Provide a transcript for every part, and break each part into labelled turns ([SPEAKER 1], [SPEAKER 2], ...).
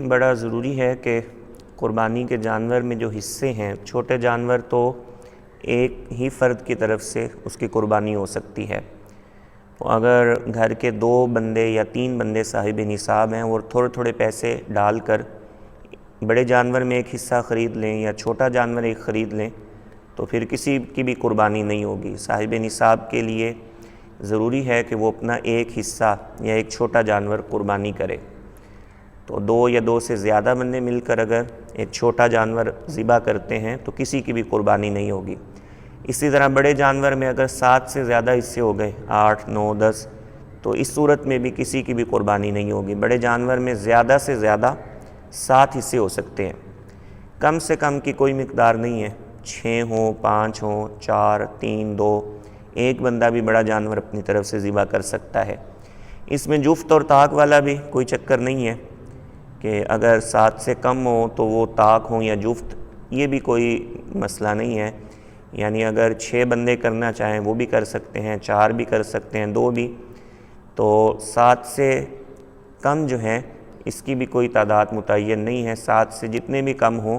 [SPEAKER 1] بڑا ضروری ہے کہ قربانی کے جانور میں جو حصے ہیں، چھوٹے جانور تو ایک ہی فرد کی طرف سے اس کی قربانی ہو سکتی ہے۔ اگر گھر کے 2 بندے یا 3 بندے صاحب نصاب ہیں اور تھوڑے تھوڑے پیسے ڈال کر بڑے جانور میں ایک حصہ خرید لیں یا چھوٹا جانور ایک خرید لیں تو پھر کسی کی بھی قربانی نہیں ہوگی۔ صاحب نصاب کے لیے ضروری ہے کہ وہ اپنا ایک حصہ یا ایک چھوٹا جانور قربانی کرے۔ تو 2 یا 2 سے زیادہ بندے مل کر اگر ایک چھوٹا جانور ذبح کرتے ہیں تو کسی کی بھی قربانی نہیں ہوگی۔ اسی طرح بڑے جانور میں اگر 7 سے زیادہ حصے ہو گئے، 8، 9، 10، تو اس صورت میں بھی کسی کی بھی قربانی نہیں ہوگی۔ بڑے جانور میں زیادہ سے زیادہ 7 حصے ہو سکتے ہیں، کم سے کم کی کوئی مقدار نہیں ہے، 6 ہوں، 5 ہوں، 4، 3، 2، ایک بندہ بھی بڑا جانور اپنی طرف سے ذبح کر سکتا ہے۔ اس میں جفت اور طاق والا بھی کوئی چکر نہیں ہے کہ اگر 7 سے کم ہو تو وہ طاق ہوں یا جفت، یہ بھی کوئی مسئلہ نہیں ہے۔ یعنی اگر 6 بندے کرنا چاہیں وہ بھی کر سکتے ہیں، 4 بھی کر سکتے ہیں، 2 بھی، تو 7 سے کم جو ہے اس کی بھی کوئی تعداد متعین نہیں ہے۔ 7 سے جتنے بھی کم ہوں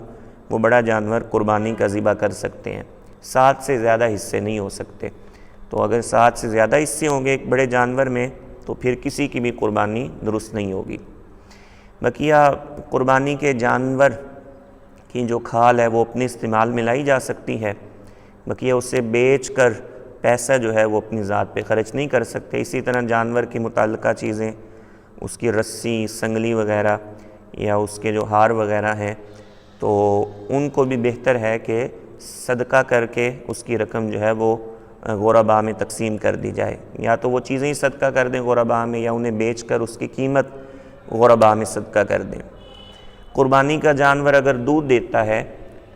[SPEAKER 1] وہ بڑا جانور قربانی کا ذبح کر سکتے ہیں، 7 سے زیادہ حصے نہیں ہو سکتے۔ تو اگر 7 سے زیادہ حصے ہوں گے ایک بڑے جانور میں تو پھر کسی کی بھی قربانی درست نہیں ہوگی۔ بقیہ قربانی کے جانور کی جو کھال ہے وہ اپنے استعمال میں لائی جا سکتی ہے، بقیہ اسے بیچ کر پیسہ جو ہے وہ اپنی ذات پہ خرچ نہیں کر سکتے۔ اسی طرح جانور کی متعلقہ چیزیں، اس کی رسی، سنگلی وغیرہ یا اس کے جو ہار وغیرہ ہیں، تو ان کو بھی بہتر ہے کہ صدقہ کر کے اس کی رقم جو ہے وہ غرباء میں تقسیم کر دی جائے، یا تو وہ چیزیں ہی صدقہ کر دیں غرباء میں یا انہیں بیچ کر اس کی قیمت غرباء میں صدقہ کر دیں۔ قربانی کا جانور اگر دودھ دیتا ہے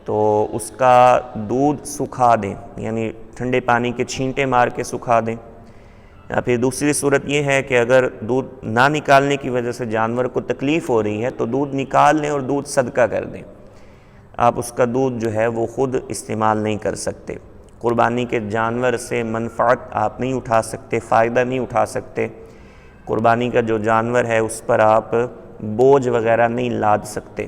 [SPEAKER 1] تو اس کا دودھ سکھا دیں، یعنی ٹھنڈے پانی کے چھینٹے مار کے سکھا دیں۔ یا پھر دوسری صورت یہ ہے کہ اگر دودھ نہ نکالنے کی وجہ سے جانور کو تکلیف ہو رہی ہے تو دودھ نکال لیں اور دودھ صدقہ کر دیں۔ آپ اس کا دودھ جو ہے وہ خود استعمال نہیں کر سکتے۔ قربانی کے جانور سے منفعت آپ نہیں اٹھا سکتے، فائدہ نہیں اٹھا سکتے۔ قربانی کا جو جانور ہے اس پر آپ بوجھ وغیرہ نہیں لاد سکتے،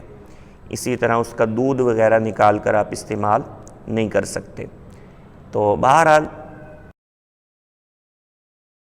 [SPEAKER 1] اسی طرح اس کا دودھ وغیرہ نکال کر آپ استعمال نہیں کر سکتے۔ تو بہرحال